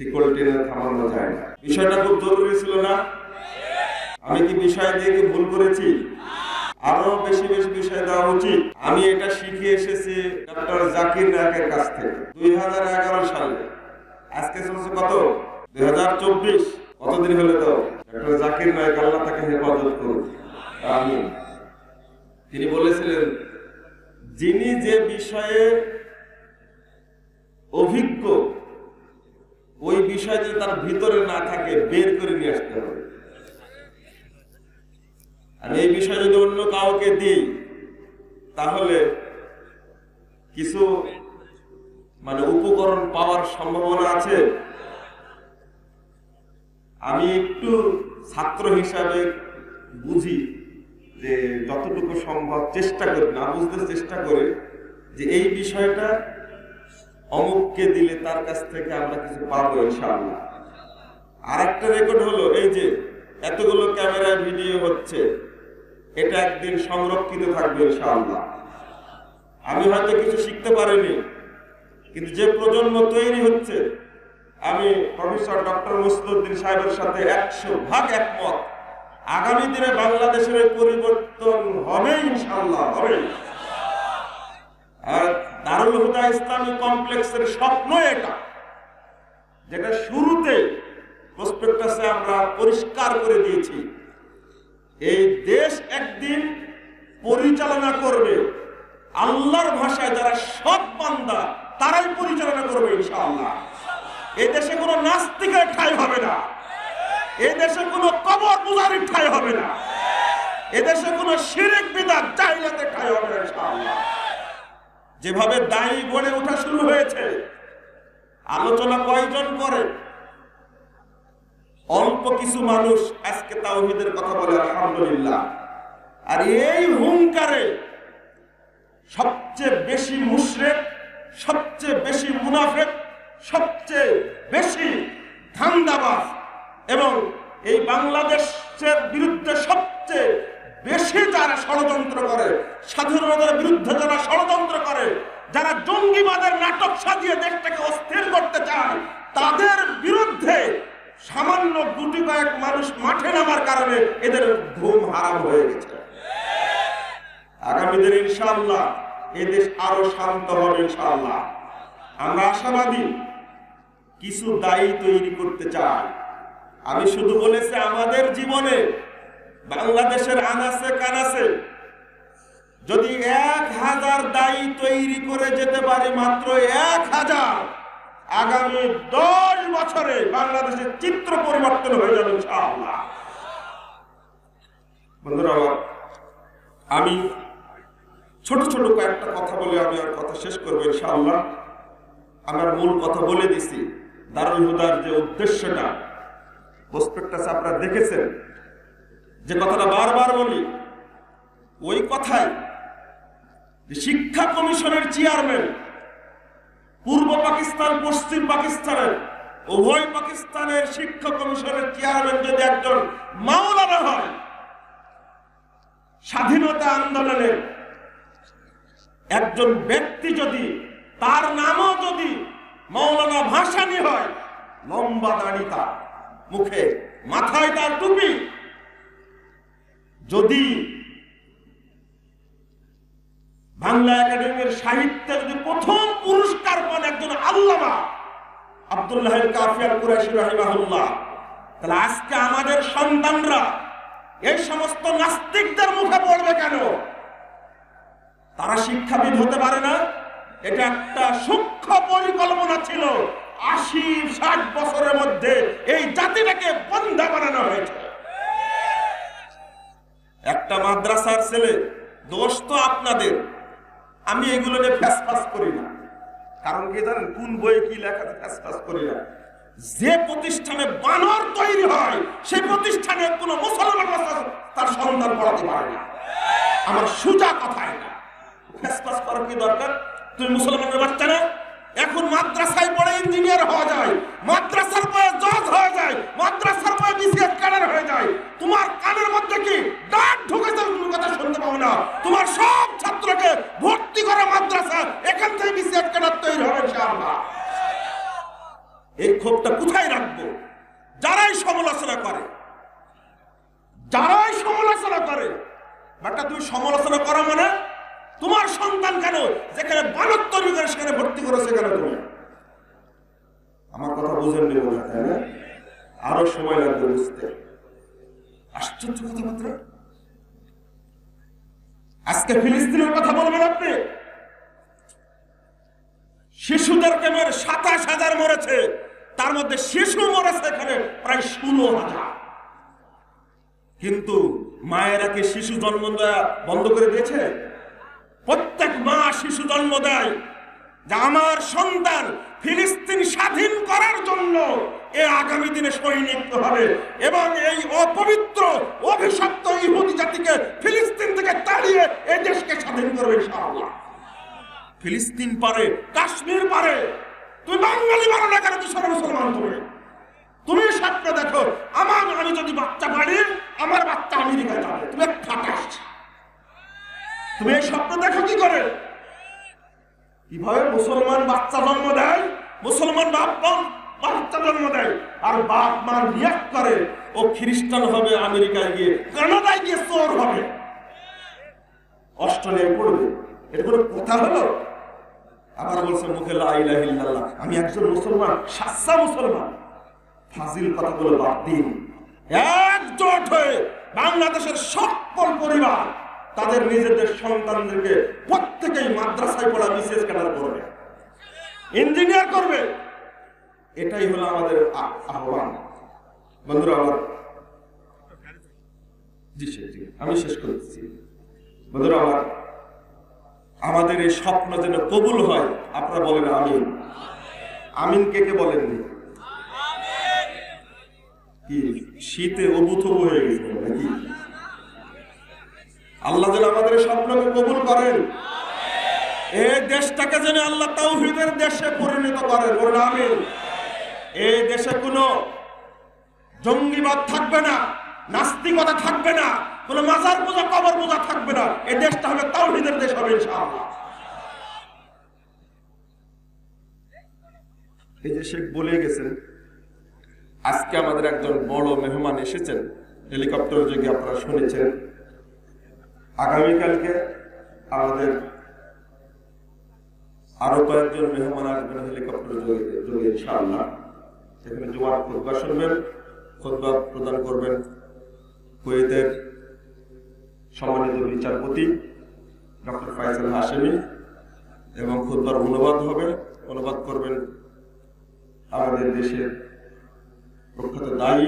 শিকল টেনে থামানো যায় না। বিষয়টা খুব জরুরি ছিল না? আমি কি বিষয় দিয়ে কি ভুল করেছি? আরো বেশি বেশি বিষয় দেওয়া উচিত। আমি এটা শিখে এসেছি ডক্টর জাকির নায়কের কাছ থেকে 2011 সালে। আজকে চলছে কত? 2024। কতদিন হলে তো? ডক্টর জাকির নায়ক, আল্লাহ তাকে হেফাজত করুন, আমিন। তিনি বলেছিলেন, যিনি যে বিষয়ে অভিজ্ঞ ওই বিষয় যদি তার ভিতরে না থাকে বের করে নিয়ে আসতে হবে। আমি এই বিষয় যদি অন্য কাউকে দিই তাহলে কিছু উপকরণ পাওয়ার সম্ভাবনা আছে। আমি একটু ছাত্র হিসাবে বুঝি যে যতটুকু সম্ভব চেষ্টা করি, না বুঝতে চেষ্টা করি যে এই বিষয়টা অমুককে দিলে তার কাছ থেকে আমরা কিছু পাবো ইনশাআল্লাহ। আর একটা রেকর্ড হলো, এই যে এতগুলো ক্যামেরায় ভিডিও হচ্ছে, এটা একদিন সংরক্ষিত থাকবে ইনশাআল্লাহ। আমি হয়তো কিছু শিখতে পারিনি, কিন্তু যে প্রজন্ম তৈরি হচ্ছে, আমি প্রফেসর ডক্টর মুসলিউদ্দিন সাহেবের সাথে 100% একমত। আগামী দিনে বাংলাদেশের পরিবর্তন হবে ইনশাআল্লাহ, হবে। আর দারুল হুদা ইসলামী কমপ্লেক্সের স্বপ্ন এটা, যেটা শুরুতে প্রসপেক্টাসে আমরা পরিষ্কার করে দিয়েছি। এই দেশ একদিন পরিচালনা করবে আল্লাহর ভাষায় যারা সৎ বান্দা, তারাই পরিচালনা করবে ইনশাআল্লাহ। এই দেশে কোনো নাস্তিকের ঠাঁই হবে না, এই দেশে কোনো কবর পূজারীর ঠাঁই হবে না, এদেশে কোনো শিরক বিদআত জাহিলিয়াতের ঠাঁই হবে না ইনশাআল্লাহ। যেভাবে দায়ী গড়ে ওঠা শুরু হয়েছে, আলোচনা কয়জন করে? অল্প কিছু মানুষ আজকে তাওহীদের কথা বলে, আলহামদুলিল্লাহ। আর এই হুঙ্কারে সবচেয়ে বেশি মুশরিক, সবচেয়ে বেশি মুনাফিক, সবচেয়ে বেশি ধান্দাবাজ এবং এই বাংলাদেশের বিরুদ্ধে সবচেয়ে বেশি যারা ষড়যন্ত্র করে, স্বাধীনতার বিরুদ্ধে যারা ষড়যন্ত্র করে, যারা জঙ্গিবাদের নাটক সাজিয়ে দেশটাকে অস্থির করতে চায়, তাদের বিরুদ্ধে সামান্য দুটি কয়েক মানুষ মাঠে নামার কারণে এদের ঘুম হারাম হয়ে গেছে। আগামী দিনে ইনশাআল্লাহ এই দেশ আরো শান্ত হবে ইনশাআল্লাহ। আমরা আশাবাদী, কিছু দায়ী তৈরি করতে চাই। আমি শুধু বলেছি আমাদের জীবনে বাংলাদেশের আনাচে কানাচে যদি 1000 দায়ী তৈরি করে যেতে পারি, মাত্র 1000, আগামী 10 বছরে বাংলাদেশের চিত্র পরিবর্তন হয়ে যাবে ইনশাআল্লাহ। বন্ধুরা, আমি ছোট ছোট কয়েকটা কথা বলে আমি আর কথা শেষ করবো ইনশাআল্লাহ। আমার মূল কথা বলে দিছি। দারুল হুদার যে উদ্দেশ্যটা প্রসপেক্টাসে আপনারা দেখেছেন, যে কথাটা বারবার বলি, ওই কথাই শিক্ষা কমিশনের চেয়ারম্যান, পূর্ব পাকিস্তান পশ্চিম পাকিস্তানের উভয় পাকিস্তানের শিক্ষা কমিশনের চেয়ারম্যান যদি একজন মাওলানা হয়, স্বাধীনতা আন্দোলনের একজন ব্যক্তি যদি, তার নামও যদি মাওলানা ভাসানী হয়, লম্বা দাড়ি তার, মুখে মাথায় তার টুপি, যদি বাংলা একাডেমির সাহিত্যে যদি প্রথম পুরস্কার পান একজন আল্লামা আব্দুল্লাহ কাফি আল কুরাইশি রাহিমাহুল্লাহ, তাহলে আজকে আমাদের সন্তানরা এই সমস্ত নাস্তিকদের মুখে পড়বে কেন? তারা শিক্ষাবিদ হতে পারে না? এটা একটা সূক্ষ্ম পরিকল্পনা ছিল। 80-60 বছরের মধ্যে এই জাতিটাকে বন্ধা বানানো হয়েছে। একটা মাদ্রাসার ছেলে, দোষ তো আপনাদের, আমি এগুলো নিয়ে ফ্যাসফাস করি না। কারণ কি জানেন, কোন বইয়ে কি লেখা ফ্যাসফাস করি না। যে প্রতিষ্ঠানে বানর তৈরি হয়, সেই প্রতিষ্ঠানে কোনো মুসলমান তার সন্তান পড়াতে পারে না। আমার সোজা কথা এটা। ফ্যাসফাস করার কি দরকার? তুমি মুসলমানের বাচ্চা না? এখন মাদ্রাসায় পড়ে ইঞ্জিনিয়ার হওয়া যায়, মাদ্রাসার পড়ে জজ হয়ে যায়, মাদ্রাসার পড়ে বিসিএস ক্যাডার হয়ে যায়। তোমার কানের মধ্যে কি ডাক ঢুকেছে? তুমি কথা শুনতে পাও না? তোমার সব ছাত্রকে ভর্তি করা মাদ্রাসা, এখান থেকে বিসিএস ক্যাডার তৈরি হবে ইনশাআল্লাহ। এই ক্ষোভটা কোথায় রাখবো? যারাই সমালোচনা করে বেটা, তুমি সমালোচনা করো মানে তোমার সন্তান কেন যেখানে বালক তৈরি করে সেখানে ভর্তি করেছে কেন তুমি? আমার কথা বুঝেন নি বলে, তাই না? আরো সময় লাগবে বুঝতে। আশ্চর্য কথাবার্তা। আজকে ফিলিস্তিনের কথা বলবেন আপনি? শিশুদেরকে মেরে 27,000 মরেছে, তার মধ্যে শিশু মরেছে এখানে প্রায় 16,000। কিন্তু মায়েরা কি শিশু জন্ম দেওয়া বন্ধ করে দিয়েছে? প্রত্যেক মা শিশু জন্ম দেয় যে আমার সন্তান ফিলিস্তিন স্বাধীন করার জন্য এ আগামী দিনে সৈনিক হবে এবং এই অপবিত্র অভিশপ্ত ইহুদি জাতিকে ফিলিস্তিন থেকে তাড়িয়ে এই দেশকে স্বাধীন করবে ইনশাআল্লাহ। ফিলিস্তিন পারে, কাশ্মীর পারে, তুমি বাঙালি পারো না কেন? তুই মুসলমান, তুমি স্বপ্ন দেখো আমি যদি বাচ্চা পারি আমার বাচ্চা আমেরিকায় যাবে, তুমি ফাটাস। তুমি এই স্বপ্ন দেখো কি করে? কিভাবে মুসলমান বাচ্চা জন্ম দেয়, মুসলমান বাচ্চা জন্ম দেয়, আর বাপ মা রিয়াক্ট করে ও খ্রিস্টান হবে, আমেরিকায় গিয়ে, কানাডায় গিয়ে চোর হবে, অস্ট্রেলিয়ায় পড়বে। এটা কোনো কথা হলো? আবার বলছে মুখে লা ইলাহা ইল্লাল্লাহ, আমি একজন মুসলমান, সাচ্চা মুসলমান। ফাজিল কথাগুলো বাদ দিন। একজোট হয়ে বাংলাদেশের সকল পরিবার তাদের নিজেদের সন্তানদেরকে প্রত্যেকেই মাদ্রাসায় পড়া বিশেষ ক্যাডার করবে, ইঞ্জিনিয়ার করবে। এটাই হলো আমাদের আহ্বান। বন্ধুরা আমার, আমি শেষ করছি। বন্ধুরা আমার, আমাদের এই স্বপ্ন যেন কবুল হয়, আপনারা বলেন আমিন। আমিন কে কে বলেননি? কি শীতে অবুথবু হয়ে গেছে নাকি? আল্লাহ যেন আমাদের স্বপ্নকে কবুল করেন, এই দেশটাকে যেন আল্লাহ তাওহীদের দেশে পরিণত করেন, বলেন আমিন। এই দেশে কোনো জঙ্গিবাদ থাকবে না, নাস্তিকতা থাকবে না, কোনো মাজার পূজা কবর পূজা থাকবে না। এই দেশটা হবে তাওহীদের দেশ হবে ইনশাআল্লাহ। এই যে শেখ বলে গেছেন, আজকে আমাদের একজন বড় মেহমান এসেছেন হেলিকপ্টার যোগে, আপনারা শুনেছেন। আগামীকালকে আমাদের আরো কয়েকজন মেহমান আসবেন হেলিকপ্টার যোগে ইনশাআল্লাহ। সেখানে জুমার খুতবা শুনবেন, খুতবা প্রদান করবেন কুয়েতের সম্মানিত বিচারপতি ডক্টর ফাইসাল হাশেমি, এবং খুতবার অনুবাদ করবেন আমাদের দেশের প্রখ্যাত দায়ী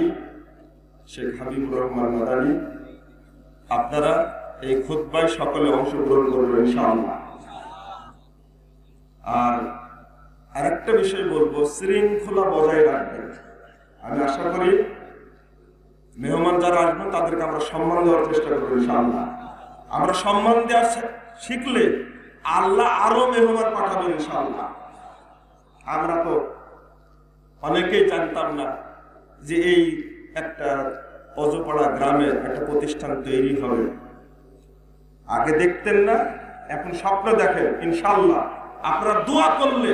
শেখ হাবিবুর রহমান মাদানী। আপনারা এই খুতবায় সকলে অংশগ্রহণ করবেন ইনশাআল্লাহ। আর আরেকটা বিষয় বলবো, শৃঙ্খলা বজায় রাখবেন। আমি আশা করি মেহমান যারা আসবেন তাদেরকে আমরা সম্মান দেওয়ার চেষ্টা করবো ইনশাআল্লাহ। আমরা সম্মান দেওয়া শিখলে আল্লাহ আরো মেহমান পাঠাবেন ইনশাআল্লাহ। আমরা তো অনেকেই জানতাম না যে এই একটা অজপাড়া গ্রামে একটা প্রতিষ্ঠান তৈরি হবে। আগে দেখতেন না, এখন স্বপ্ন দেখেন ইনশাআল্লাহ। আপনারা দোয়া করলে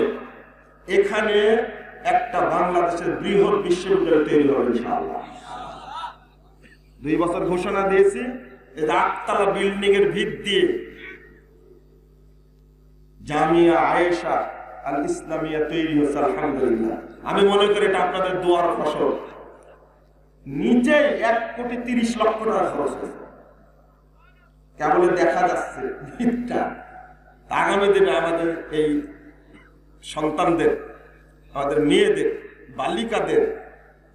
এখানে একটা বাংলাদেশের বৃহৎ বিশ্ববিদ্যালয় তৈরি হবে ইনশাআল্লাহ। 2 বছর ঘোষণা দিয়েছি, এই যে 8তলা বিল্ডিং এর ভিত দিয়ে জামিয়া আয়েশা আল ইসলামিয়া তৈরি হচ্ছে আলহামদুলিল্লাহ। আমি মনে করি এটা আপনাদের দোয়ার ফসল। নিচে 1,30,00,000 টাকা খরচ হয়েছে, কেবল দেখা যাচ্ছে ভিতটা। আগামী দিনে আমাদের এই সন্তানদের, আমাদের মেয়েদের, বালিকাদের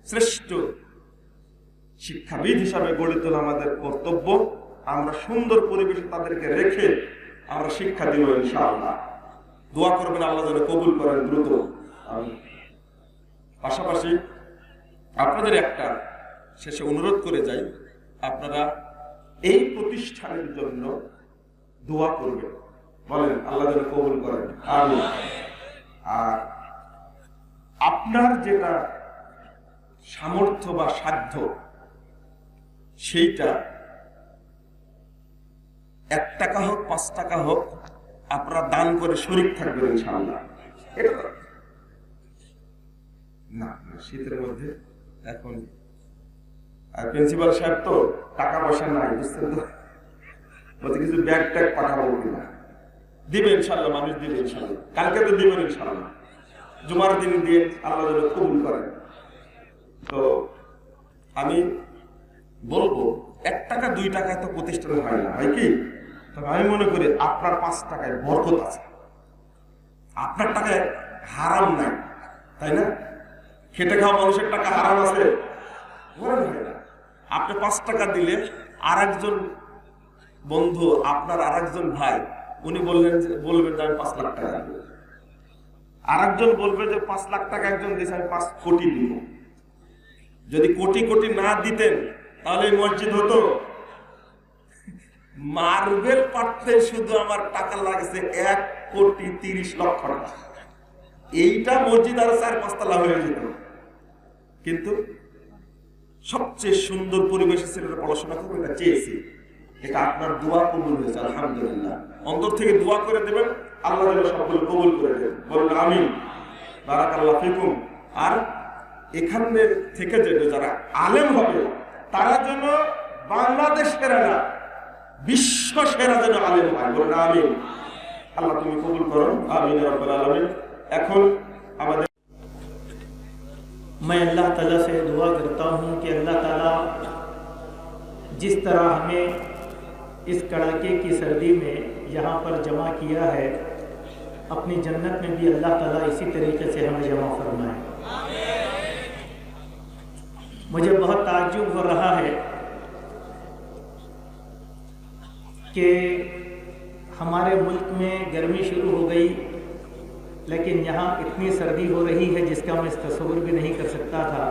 শ্রেষ্ঠ শিক্ষাবিদ হিসাবে গড়ে তোলা আমাদের কর্তব্য। আমরা সুন্দর পরিবেশে তাদেরকে রেখে আমরা শিক্ষা দিব ইনশাআল্লাহ। দোয়া করবেন আল্লাহ যেন কবুল করেন দ্রুত। পাশাপাশি আপনাদের একটা শেষে অনুরোধ করে যাই, আপনারা এই প্রতিষ্ঠানের জন্য দোয়া করবেন, বলেন আল্লাহ যেন কবুল করেন আমিন। আর আপনার যেটা সামর্থ্য বা সাধ্য, সেইটা 1 টাকা হোক 5 টাকা হোক আপনারা দান করে শরীক থাকবেন ইনশাআল্লাহ। এটা না শীতের মধ্যে এখন আর প্রিন্সিপাল সাহেব তো টাকা পয়সা নাই, বুঝছেন তো, বলতে কিছু ব্যাগ ট্যাগ পাঠাবো কিনা। দিবে ইনশাল্লাহ, মানুষ দিবে ইনশাল্লাহ, কালকে তো দিবেন ইনশাল্লাহ, জুমার দিন দিয়ে আল্লাহ যেন কবুল করেন। তো আমি বলবো 1 টাকা 2 টাকায় তো প্রতিষ্ঠান হয় না, হয় কি? তবে আমি মনে করি আপনার 5 টাকায় বরকত আছে, আপনার টাকায় হারাম নাই, তাই না? খেটে খাওয়া মানুষের টাকা হারাম আছে? মনে হয় না। আপনি 5 টাকা দিলে আর একজন বন্ধু, আপনার আর একজন ভাই, উনি বলবেন যে আমি 5 লাখ টাকা দিব, আর একজন বলবে যে 5 লাখ টাকা একজন দিয়েছে, আমি 5 কোটি দিব। যদি কোটি কোটি না দিতেন তাহলে মসজিদ হতো? মার্বেল পাঠতে শুধু আমার টাকা লাগছে 1,30,00,000 টাকা, এইটা মসজিদ আরো 4-5 তলা হয়ে যেত। কিন্তু সবচেয়ে সুন্দর পরিবেশে ছেলেরা পড়াশোনা করবে, এটা চেয়েছি, এটা আপনার দোয়া কবুল হয়েছে, আলহামদুলিল্লাহ। অন্তর থেকে দোয়া করে দেবেন, আল্লাহ যেন সবগুলো কবুল করে দেবেন, বলুন আমিন, বারাকাল্লাহু ফিকুম। আর এখানে থেকে যারা আলেম হবে তারা যেন বাংলাদেশ সেরা না, বিশ্ব সেরা যেন আলেম হয়, বলুন আমিন। আল্লাহ তুমি কবুল করো, আমিন ইয়া রাব্বাল আলামিন। এখন আমাদের मैं अल्लाह ताला से दुआ करता हूँ कि अल्लाह ताला जिस तरह हमें इस कड़ाके की सर्दी में यहाँ पर जमा किया है, अपनी जन्नत में भी अल्लाह ताला इसी तरीके से हमें जमा फरमाए। मुझे बहुत ताज्जुब हो रहा है कि हमारे मुल्क में गर्मी शुरू हो गई, लेकिन यहाँ इतनी सर्दी हो रही है जिसका मैं तस्वीर भी नहीं कर सकता था।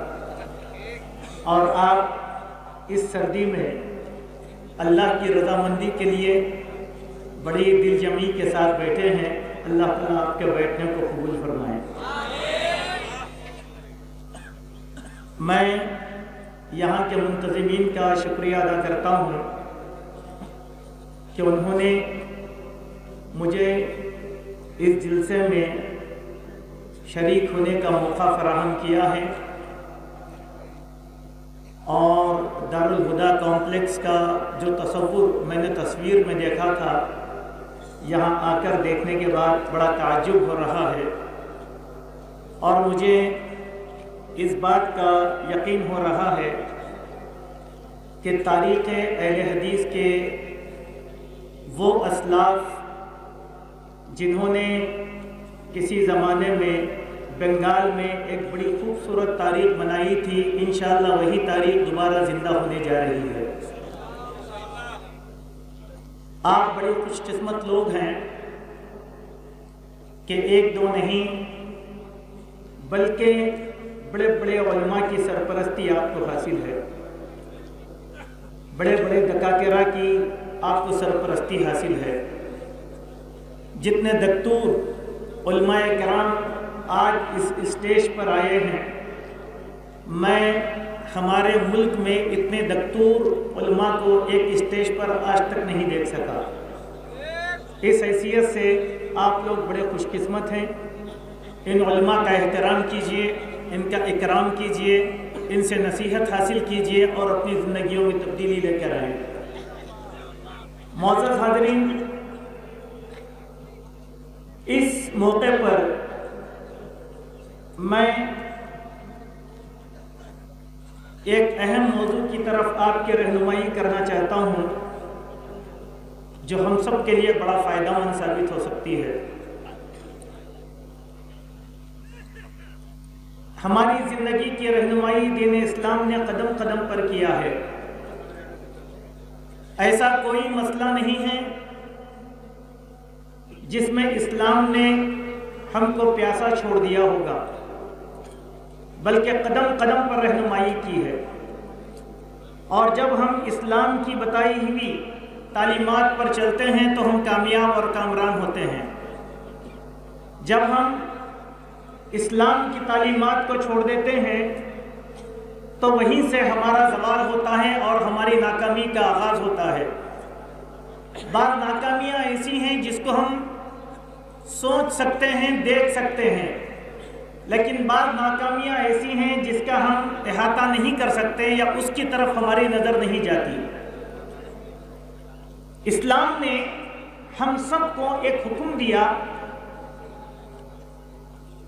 और आप इस सर्दी में अल्लाह की रज़ामंदी के लिए बड़ी दिलजमी के साथ बैठे हैं। अल्लाह ताला आपके बैठने को कबूल फरमाए। मैं यहाँ के मुंतज़िमीन का शुक्रिया अदा करता हूँ कि उन्होंने मुझे इस जलसे में शरीक होने का मौका फराहम किया है और दारुल हुदा कॉम्प्लेक्स का जो तसव्वुर मैंने तस्वीर में देखा था, यहाँ आकर देखने के बाद बड़ा ताज्जुब हो रहा है और मुझे इस बात का यकीन हो रहा है कि तारीख़ अहले हदीस के वो असलाफ जिन्होंने किसी ज़माने में बंगाल में एक बड़ी खूबसूरत तारीख़ बनाई थी, इंशाअल्लाह वही तारीख़ दोबारा ज़िंदा होने जा रही है। आप बड़े खुशकिस्मत लोग हैं कि 1-2 नहीं बल्कि बड़े बड़े उलमा की सरपरस्ती आपको हासिल है, बड़े बड़े दकातिरा की आपको सरपरस्ती हासिल है। जितने दक्तूर उलमाए किराम आज इस स्टेज पर आए हैं, मैं हमारे मुल्क में इतने दक्तूर उलमा को एक स्टेज पर आज तक नहीं देख सका। इस हैसियत से आप लोग बड़े खुशकिस्मत हैं। इन उलमा का एहतराम कीजिए, इनका इकराम कीजिए, इनसे नसीहत हासिल कीजिए और अपनी ज़िंदगियों में तब्दीली लेकर आएँ। मौजूद हाज़रीन, इस मौके पर मैं एक अहम मौजू की तरफ आपकी रहनुमाई करना चाहता हूँ जो हम सब के लिए बड़ा फ़ायदेमंद साबित हो सकती है। हमारी ज़िंदगी की रहनुमाई दीन इस्लाम ने कदम कदम पर किया है। ऐसा कोई मसला नहीं है जिसमें इस्लाम ने हमको प्यासा छोड़ दिया होगा, बल्कि कदम कदम पर रहनुमाई की है। और जब हम इस्लाम की बताई हुई तालीमात पर चलते हैं तो हम कामयाब और कामरान होते हैं। जब हम इस्लाम की तालीमात को छोड़ देते हैं तो वहीं से हमारा ज़वाल होता है और हमारी नाकामी का आगाज़ होता है। बात नाकामियाँ ऐसी हैं जिसको हम सोच सकते हैं, देख सकते हैं, لیکن بعض ناکامیاں ایسی ہیں جس کا ہم احاطہ نہیں کر سکتے یا اس کی طرف ہماری نظر نہیں جاتی۔ اسلام نے ہم سب کو ایک حکم دیا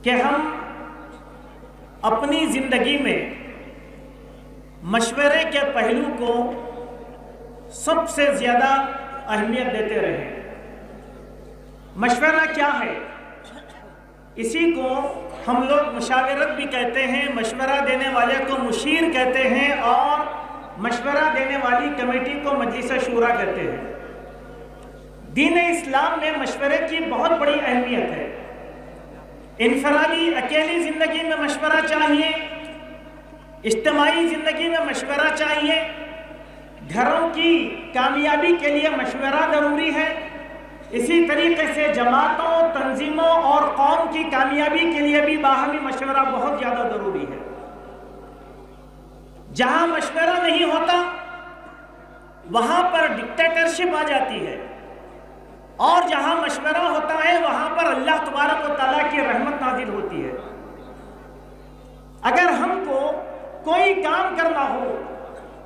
کہ ہم اپنی زندگی میں مشورے کے پہلو کو سب سے زیادہ اہمیت دیتے رہیں۔ مشورہ کیا ہے؟ اسی کو ہم لوگ مشاورت بھی کہتے ہیں، مشورہ دینے والے کو مشیر کہتے ہیں، اور مشورہ دینے والی کمیٹی کو مجلس شورا کہتے ہیں۔ دین اسلام میں مشورے کی بہت بڑی اہمیت ہے۔ انفرادی اکیلی زندگی میں مشورہ چاہیے، اجتماعی زندگی میں مشورہ چاہیے، گھروں کی کامیابی کے لیے مشورہ ضروری ہے، اسی طریقے سے جماعتوں، تنظیموں اور قوم کی کامیابی کے لیے بھی باہمی مشورہ بہت زیادہ ضروری ہے۔ جہاں مشورہ نہیں ہوتا وہاں پر ڈکٹیٹرشپ آ جاتی ہے، اور جہاں مشورہ ہوتا ہے وہاں پر اللہ تبارک و تعالیٰ کی رحمت نازل ہوتی ہے۔ اگر ہم کو کوئی کام کرنا ہو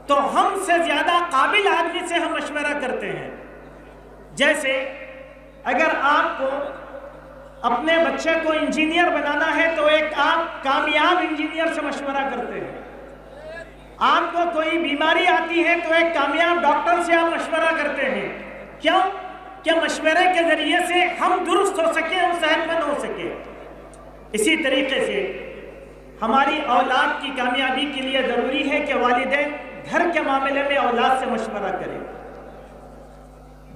تو ہم سے زیادہ قابل آدمی سے ہم مشورہ کرتے ہیں۔ جیسے اگر آپ کو اپنے بچے کو انجینئر بنانا ہے تو ایک آپ کامیاب انجینئر سے مشورہ کرتے ہیں۔ آپ کو کوئی بیماری آتی ہے تو ایک کامیاب ڈاکٹر سے آپ مشورہ کرتے ہیں۔ کیوں؟ کہ مشورے کے ذریعے سے ہم درست ہو سکیں، ہم صحت مند ہو سکیں۔ اسی طریقے سے ہماری اولاد کی کامیابی کے لیے ضروری ہے کہ والدین گھر کے معاملے میں اولاد سے مشورہ کریں۔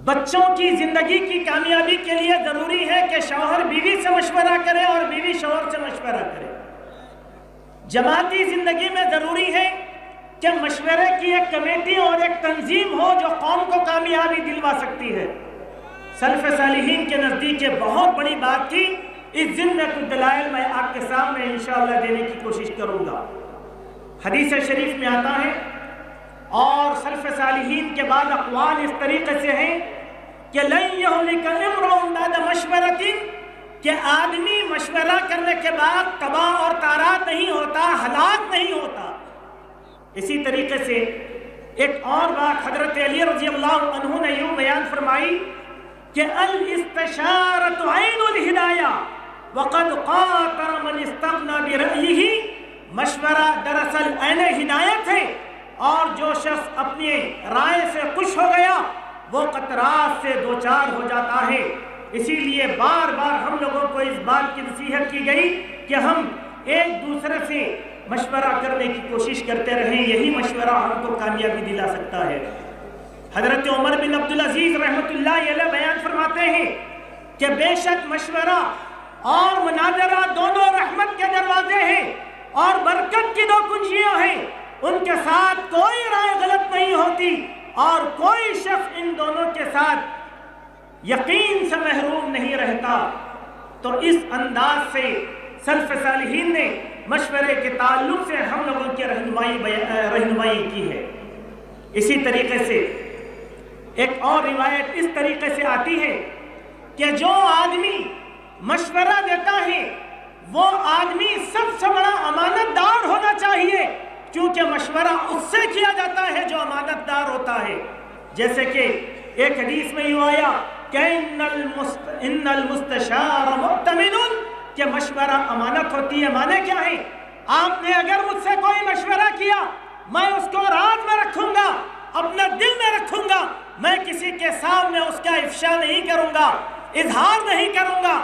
بچوں کی زندگی کی کامیابی کے لیے ضروری ہے کہ شوہر بیوی سے مشورہ کرے اور بیوی شوہر سے مشورہ کرے۔ جماعتی زندگی میں ضروری ہے کہ مشورے کی ایک کمیٹی اور ایک تنظیم ہو جو قوم کو کامیابی دلوا سکتی ہے۔ سلف صالحین کے نزدیک یہ بہت بڑی بات تھی۔ اس ضمن میں کچھ دلائل میں آپ کے سامنے انشاءاللہ دینے کی کوشش کروں گا۔ حدیث شریف میں آتا ہے، اور سلف صالحین کے بعد اقوال اس طریقے سے ہیں کہ لن یہلک امرؤ بعد مشورۃ، کہ آدمی مشورہ کرنے کے بعد تباہ اور تارات نہیں ہوتا، ہلاک نہیں ہوتا۔ اسی طریقے سے ایک اور بات حضرت علی رضی اللہ عنہ نے یوں بیان فرمائی کہ الاستشارۃ عین الہدایہ وقد قاطر من استغنى برأیہ، مشورہ دراصل عین ہدایت ہے، اور جو شخص اپنی رائے سے خوش ہو گیا وہ قطرات سے دوچار ہو جاتا ہے۔ اسی لیے بار بار ہم لوگوں کو اس بات کی نصیحت کی گئی کہ ہم ایک دوسرے سے مشورہ کرنے کی کوشش کرتے رہیں، یہی مشورہ ہم کو کامیابی دلا سکتا ہے۔ حضرت عمر بن عبدالعزیز رحمۃ اللہ علیہ بیان فرماتے ہیں کہ بے شک مشورہ اور مناظرہ دونوں رحمت کے دروازے ہیں اور برکت کی دو کنجیاں ہیں، ان کے ساتھ کوئی رائے غلط نہیں ہوتی اور کوئی شخص ان دونوں کے ساتھ یقین سے محروم نہیں رہتا۔ تو اس انداز سے سلف صالحین نے مشورے کے تعلق سے ہم لوگوں کی رہنمائی کی ہے۔ اسی طریقے سے ایک اور روایت اس طریقے سے آتی ہے کہ جو آدمی مشورہ دیتا ہے وہ آدمی سب سے بڑا امانت دار ہونا چاہیے، کیونکہ مشورہ اس سے کیا جاتا ہے جو امانت دار ہوتا ہے۔ جیسے کہ ایک حدیث میں یوں آیا کہ ان المستشار مؤتمن، کہ مشورہ امانت ہوتی ہے۔ معنی کیا ہے؟ آپ نے اگر مجھ سے کوئی مشورہ کیا، میں اس کو راز میں رکھوں گا، اپنے دل میں رکھوں گا، میں کسی کے سامنے اس کا افشا نہیں کروں گا، اظہار نہیں کروں گا۔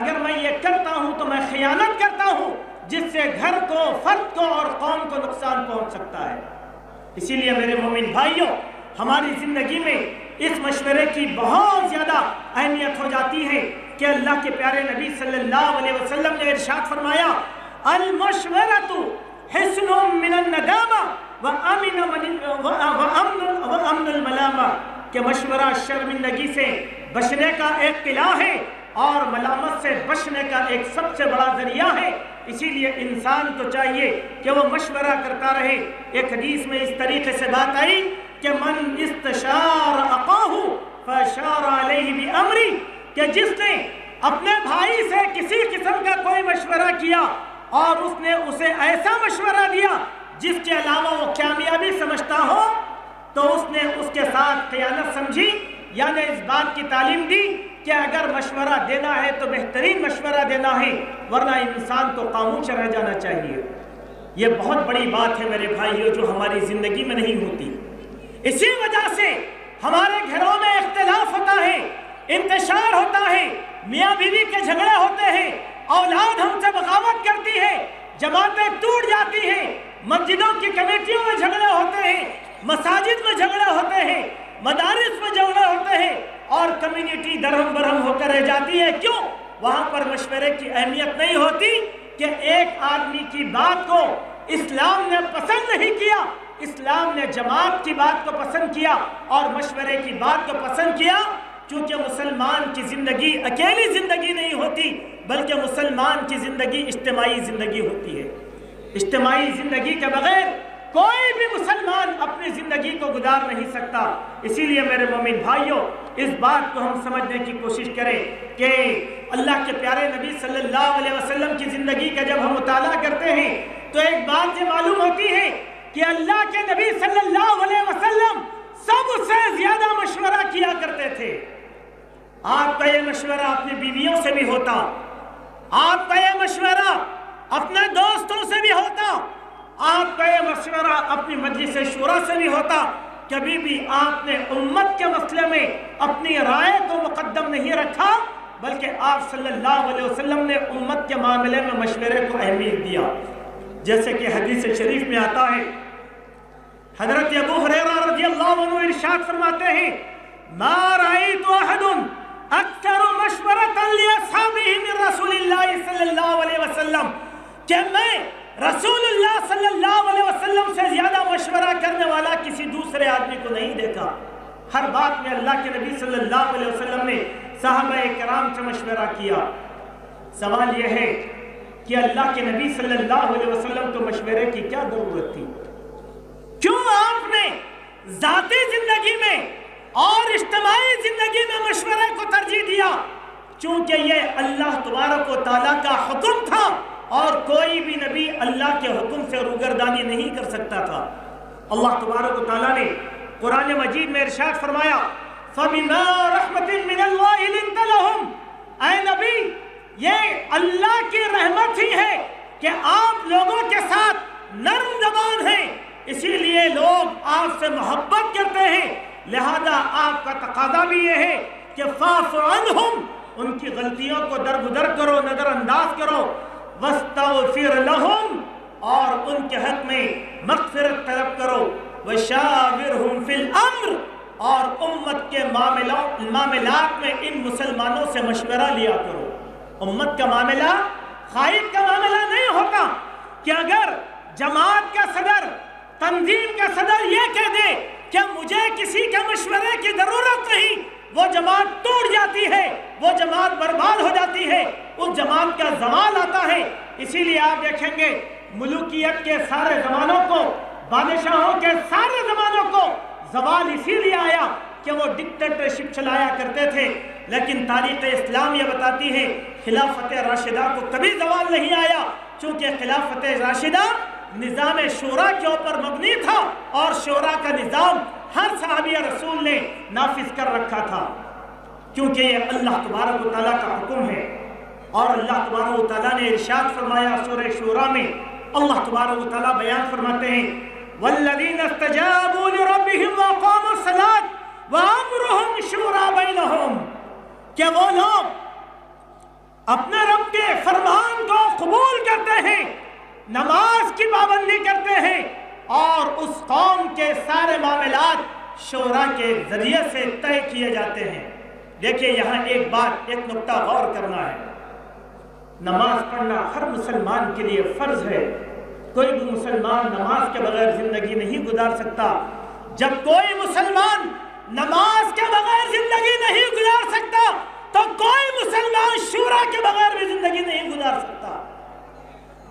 اگر میں یہ کرتا ہوں تو میں خیانت کرتا ہوں، جس سے گھر کو، فرد کو اور قوم کو نقصان پہنچ سکتا ہے۔ اسی لیے میرے مومن بھائیوں، ہماری زندگی میں اس مشورے کی بہت زیادہ اہمیت ہو جاتی ہے کہ اللہ کے پیارے نبی صلی اللہ علیہ وسلم نے ارشاد فرمایا، المشورۃ حصن من الندامہ وامن الملامہ، کہ مشورہ شرمندگی سے بچنے کا ایک قلعہ ہے اور ملامت سے بچنے کا ایک سب سے بڑا ذریعہ ہے۔ اسی لیے انسان کو چاہیے کہ وہ مشورہ کرتا رہے۔ ایک حدیث میں اس طریقے سے بات آئی کہ من استشار اخاہ فاشار علیہ بامری، کہ جس نے اپنے بھائی سے کسی قسم کا کوئی مشورہ کیا اور اس نے اسے ایسا مشورہ دیا جس کے علاوہ وہ کامیابی سمجھتا ہو تو اس نے اس کے ساتھ خیانت سمجھی، یعنی اس بات کی تعلیم دی کہ اگر مشورہ دینا ہے تو بہترین مشورہ دینا ہے، ورنہ انسان کو خاموش رہ جانا چاہیے۔ یہ بہت بڑی بات ہے میرے بھائیوں، جو ہماری زندگی میں نہیں ہوتی۔ اسی وجہ سے ہمارے گھروں میں اختلاف ہوتا ہے، انتشار ہوتا ہے، میاں بیوی کے جھگڑے ہوتے ہیں، اولاد ہم سے بغاوت کرتی ہے، جماعتیں ٹوٹ جاتی ہیں، مسجدوں کی کمیٹیوں میں جھگڑے ہوتے ہیں، مساجد میں جھگڑے ہوتے ہیں، مدارس میں جھگڑے ہوتے ہیں، اور کمیونٹی درہم برہم ہو کر رہ جاتی ہے۔ کیوں؟ وہاں پر مشورے کی اہمیت نہیں ہوتی کہ ایک آدمی کی بات کو اسلام نے پسند نہیں کیا، اسلام نے جماعت کی بات کو پسند کیا اور مشورے کی بات کو پسند کیا، کیونکہ مسلمان کی زندگی اکیلی زندگی نہیں ہوتی، بلکہ مسلمان کی زندگی اجتماعی زندگی ہوتی ہے۔ اجتماعی زندگی کے بغیر کوئی بھی مسلمان اپنی زندگی کو گزار نہیں سکتا۔ اسی لیے میرے مومن بھائیوں، اس بات کو ہم سمجھنے کی کوشش کریں کہ اللہ کے پیارے نبی صلی اللہ علیہ وسلم کی زندگی کا جب ہم مطالعہ کرتے ہیں تو ایک بات یہ معلوم ہوتی ہے کہ اللہ کے نبی صلی اللہ علیہ وسلم سب سے زیادہ مشورہ کیا کرتے تھے۔ آپ کا یہ مشورہ اپنی بیویوں سے بھی ہوتا، آپ کا یہ مشورہ اپنے دوستوں سے بھی ہوتا، آپ کا یہ مشورہ اپنی مجلس شورا سے بھی ہوتا۔ کبھی بھی آپ نے امت کے مسئلے میں اپنی رائے کو مقدم نہیں رکھا، بلکہ آپ صلی اللہ علیہ وسلم نے امت کے معاملے میں مشورے کو اہمیت دیا۔ جیسے کہ حدیث شریف میں آتا ہے، حضرت ابو ہریرہ رضی اللہ عنہ ارشاد فرماتے ہیں، ما رأیت احد اکثر مشورۃ لاصحابہ من رسول اللہ صلی اللہ علیہ وسلم، کہ میں رسول اللہ صلی اللہ علیہ وسلم سے زیادہ مشورہ کرنے والا کسی دوسرے آدمی کو نہیں دیکھا۔ ہر بات میں اللہ کے نبی صلی اللہ علیہ وسلم نے صحابہ کرام سے مشورہ کیا۔ سوال یہ ہے کہ اللہ کے نبی صلی اللہ علیہ وسلم کو مشورے کی کیا ضرورت تھی؟ کیوں آپ نے ذاتی زندگی میں اور اجتماعی زندگی میں مشورے کو ترجیح دیا؟ چونکہ یہ اللہ تبارک و تعالیٰ کا حکم تھا اور کوئی بھی نبی اللہ کے حکم سے روگردانی نہیں کر سکتا تھا۔ اللہ تبارک و تعالیٰ نے قرآن مجید میں ارشاد فرمایا، فَبِمَا رَحْمَةٍ مِّنَ اللَّهِ لِنْتَ لَهُمْ، اے نبی یہ اللہ کی رحمت ہی ہے کہ آپ لوگوں کے ساتھ نرم زبان ہیں، اسی لیے لوگ آپ سے محبت کرتے ہیں، لہذا آپ کا تقاضا بھی یہ ہے کہ فَاعْفُ عَنْهُمْ، ان کی غلطیوں کو درگزر کرو، نظر انداز کرو، وَاسْتَغْفِرْ لَهُمْ، اور ان کے حق میں مغفرت طلب کرو، وَشَاوِرْهُمْ فِي الْأَمْرِ، اور امت کے معاملات میں ان مسلمانوں سے مشورہ لیا کرو۔ امت کا معاملہ خائف کا معاملہ نہیں ہوتا کہ اگر جماعت کا صدر، تنظیم کا صدر یہ کہہ دے کہ مجھے کسی کے مشورے کی ضرورت نہیں، وہ جماعت ٹوٹ جاتی ہے، وہ جماعت برباد ہو جاتی ہے، اس جماعت کا زوال آتا ہے۔ اسی لیے آپ دیکھیں گے ملوکیت کے سارے زمانوں کو، بادشاہوں کے سارے زمانوں کو زوال اسی لیے آیا کہ وہ ڈکٹیٹرشپ چلایا کرتے تھے، لیکن تاریخ اسلام یہ بتاتی ہے خلافت راشدہ کو کبھی زوال نہیں آیا، چونکہ خلافت راشدہ نظام شورا کے اوپر مبنی تھا اور شورا کا نظام ہر صحابی رسول نے نافذ کر رکھا تھا، کیونکہ یہ اللہ تبارک و تعالیٰ کا حکم ہے۔ اور اللہ تبارک و تعالیٰ نے ارشاد فرمایا سورہ شورا میں، اللہ تبارک و تعالیٰ بیان فرماتے ہیں، وَالَّذِينَ اسْتَجَابُوا لِرَبِّهِمْ وَأَقَامُوا الصَّلَاةَ وَأَمْرُهُمْ شُورَىٰ بَيْنَهُمْ، کہ وہ لوگ اپنے رب کے فرمان کو قبول کرتے ہیں، نماز کی پابندی کرتے ہیں، اور اس قوم کے سارے معاملات شورا کے ذریعے سے طے کیے جاتے ہیں۔ دیکھیے یہاں ایک بات، ایک نقطہ غور کرنا ہے، نماز پڑھنا ہر مسلمان کے لیے فرض ہے، کوئی بھی مسلمان نماز کے بغیر زندگی نہیں گزار سکتا۔ جب کوئی مسلمان نماز کے بغیر زندگی نہیں گزار سکتا تو کوئی مسلمان شورا کے بغیر بھی زندگی نہیں گزار سکتا۔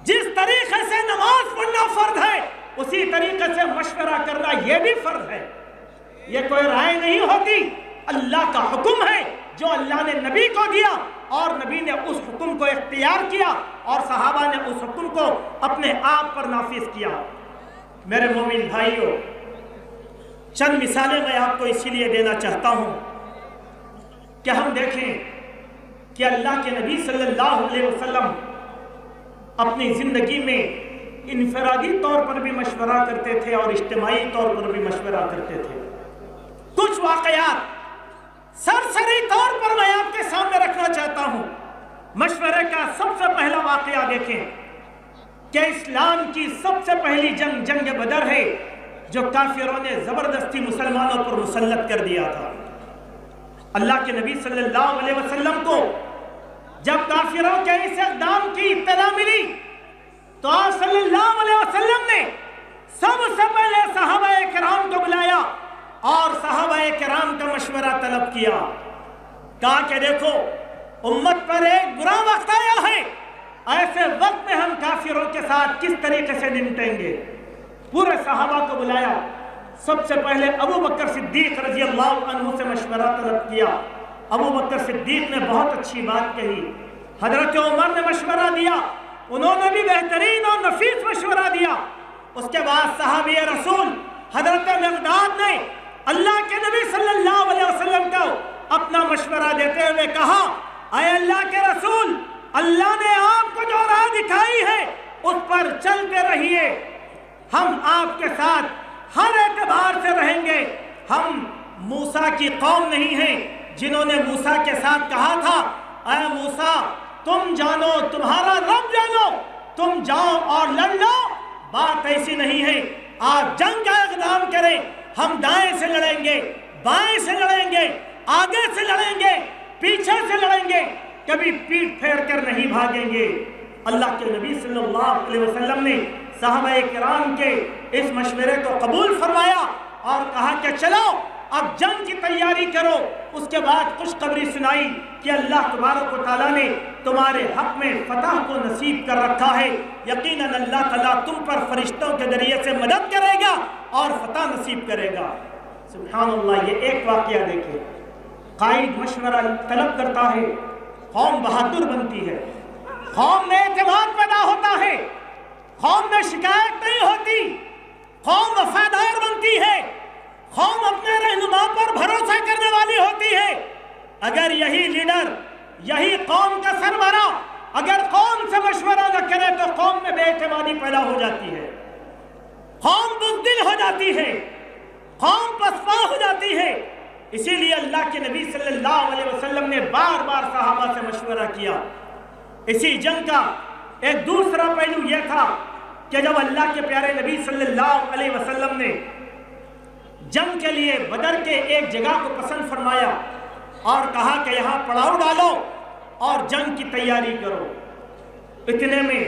جس طریقے سے نماز پڑھنا فرض ہے، اسی طریقے سے مشورہ کرنا یہ بھی فرض ہے۔ یہ کوئی رائے نہیں ہوتی، اللہ کا حکم ہے، जो अल्लाह ने नबी को दिया और नबी ने उस हुक्म को इख्तियार किया और सहाबा ने उस हुक्म को अपने आप पर नाफिज किया। मेरे मोमिन भाइयों, चंद मिसालें मैं आपको इसीलिए देना चाहता हूं कि हम देखें कि अल्लाह के नबी सल्लल्लाहु अलैहि वसल्लम अपनी ज़िंदगी में इनफरादी तौर पर भी मशवरा करते थे और इज्तिमाई तौर पर भी मशवरा करते थे। कुछ वाक़यात सरसरी तौर पर मैं आपके सामने रखना चाहता हूं। मशवरे का सबसे पहला वाक़या देखें कि इस्लाम की सबसे पहली जंग जंग बदर है, जो काफिरों ने ज़बरदस्ती मुसलमानों पर मुसल्लत कर दिया था। अल्लाह के नबी सल्लल्लाहु अलैहि वसल्लम को जब काफिरों के इस इक़दाम की इत्तला मिली तो आप सल्लल्लाहु अलैहि वसल्लम ने सबसे पहले सहाबाए किराम को बुलाया और सहाबाए किराम का मशवरा तलब किया। कहा कि देखो, उम्मत पर एक बुरा वक्त आया है, ऐसे वक्त में हम काफिरों के साथ किस तरीके से निपटेंगे। पूरे सहाबा को बुलाया। सबसे पहले अबू बकर सिद्दीक रजी अल्लाह अन्हु से मशवरा तलब किया। अबू बकर सिद्दीक ने बहुत अच्छी बात कही। हजरत उमर ने मशवरा दिया, उन्होंने भी बेहतरीन और नफीस मशवरा दिया। उसके बाद सहाबी रसूल हजरत मिक़दाद ने अल्लाह के नबी सल्लल्लाहु अलैहि वसल्लम को अपना मशवरा देते हुए कहा, ऐ अल्लाह के रसूल, अल्लाह ने आपको जो राह दिखाई है उस पर चलते रहिए, हम आपके साथ हर एतबार से रहेंगे। हम मूसा की कौम नहीं हैं जिन्होंने मूसा के साथ कहा था, ऐ मूसा तुम जानो, तुम्हारा रब जानो, तुम जाओ और लड़ लो। बात ऐसी नहीं है, आप जंग का इक़दाम करें, हम दाएं से लड़ेंगे, बाएं से लड़ेंगे, आगे से लड़ेंगे, पीछे से लड़ेंगे, कभी पीठ फेर कर नहीं भागेंगे। अल्लाह के नबी सल्लल्लाहु अलैहि वसल्लम ने सहाबाए किराम के इस मशवरे को कबूल फरमाया और कहा कि चलो अब जंग की तैयारी करो। उसके बाद खुशखबरी सुनाई कि अल्लाह तबारक व तआला ने तुम्हारे हक में फतह को नसीब कर रखा है। यकीनन अल्लाह ताला तुम पर फरिश्तों के जरिए से मदद करेगा और फतह नसीब करेगा। सुभानअल्लाह, ये एक वाक़या देखें। कायद मशवरा तलब करता है, कौम बहादुर बनती है, कौम में एतमाद पैदा होता है, कौम में शिकायत नहीं होती, कौम वफादार बनती है, कौम अपने रहनुमा पर भरोसा करने वाली होती है। अगर यही लीडर, यही कौम का सरबरा अगर कौम से मशवरा न करे तो कौम में बेएतमादी पैदा हो जाती है, कौम बुज़दिल हो जाती है, कौम पसपा हो जाती है। इसीलिए अल्लाह के नबी सल्लल्लाहु अलैहि वसल्लम ने बार बार सहाबा से मशवरा किया। इसी जंग का एक दूसरा पहलू यह था कि जब अल्लाह के प्यारे नबी सल्लल्लाहु अलैहि वसल्लम ने जंग के लिए बदर के एक जगह को पसंद फरमाया और कहा कि यहाँ पड़ाव डालो और जंग की तैयारी करो। इतने में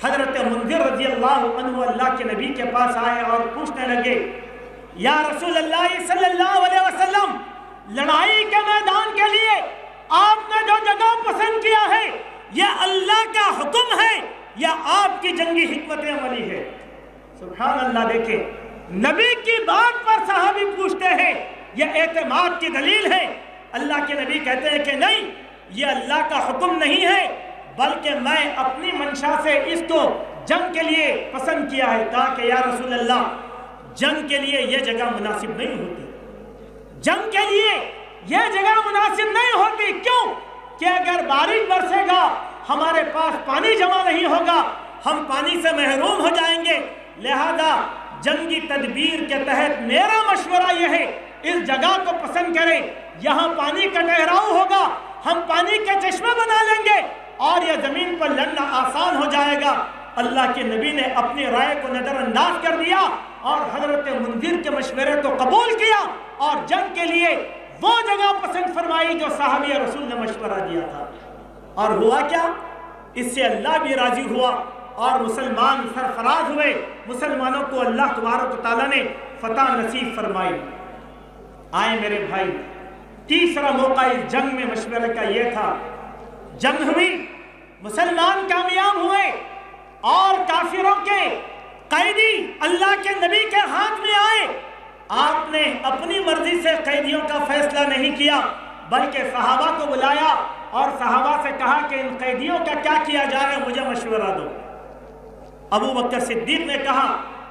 हजरत मुंज़िर रज़ी अल्लाह अन्हु अल्लाह के नबी के पास आए और पूछने लगे, या रसूल अल्लाह सल्लल्लाहु अलैहि वसल्लम, लड़ाई के मैदान के लिए आपने जो जगह पसंद किया है यह अल्लाह का हुक्म है या आपकी जंगी हिकमत अमली है। सुभान अल्लाह, देखें नबी की बात पर सहाबी पूछते हैं, यह एतमाद की दलील है। अल्लाह के नबी कहते हैं कि नहीं, ये अल्लाह का हुक्म नहीं है, बल्कि मैं अपनी मंशा से इसको जंग के लिए पसंद किया है। कहा कि या रसूल अल्लाह, जंग के लिए यह जगह मुनासिब नहीं होती, जंग के लिए यह जगह मुनासिब नहीं होती। क्यों? कि अगर बारिश बरसेगा, हमारे पास पानी जमा नहीं होगा, हम पानी से महरूम हो जाएंगे। लिहाजा जंगी तदबीर के तहत मेरा मशवरा यह है, इस जगह को पसंद करें, यहाँ पानी का ठहराव होगा, हम पानी के चश्मे बना लेंगे और यह जमीन पर लड़ना आसान हो जाएगा। अल्लाह के नबी ने अपनी राय को नजरअंदाज कर दिया और हजरत मुंज़िर के मशवरे को कबूल किया और जंग के लिए वो जगह पसंद फरमाई जो साहबी रसूल ने मशवरा दिया था। और हुआ क्या? इससे अल्लाह भी राजी हुआ और मुसलमान सरफराज हुए। मुसलमानों को अल्लाह तबारक व तआला ने फतह नसीब फरमाई। आए मेरे भाई, तीसरा मौका इस जंग में मशवरे का यह था। जंग हुई, मुसलमान कामयाब हुए और काफिरों के कैदी अल्लाह के नबी के हाथ में आए। आपने अपनी मर्जी से कैदियों का फैसला नहीं किया, बल्कि सहाबा को बुलाया और सहाबा से कहा कि इन कैदियों का क्या किया जाए, मुझे मशवरा दो। अबू बकर सिद्दीक ने कहा